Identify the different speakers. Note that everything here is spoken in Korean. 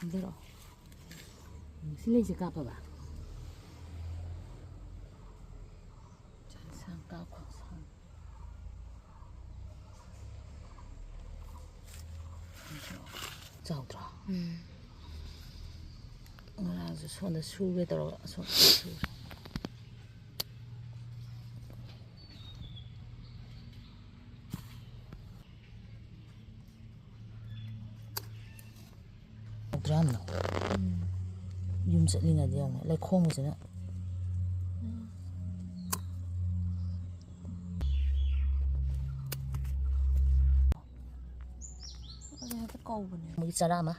Speaker 1: 반대로. 슬레이트 까봐봐. 자, 상 까고 상. 짜오더라. 아주 손에 수에 들어가 손 수. 드라마. 윤슬리나 되었네. 내 콩이잖아.
Speaker 2: 어제 해도 꺼보네.
Speaker 1: 뭐 있잖아 아마.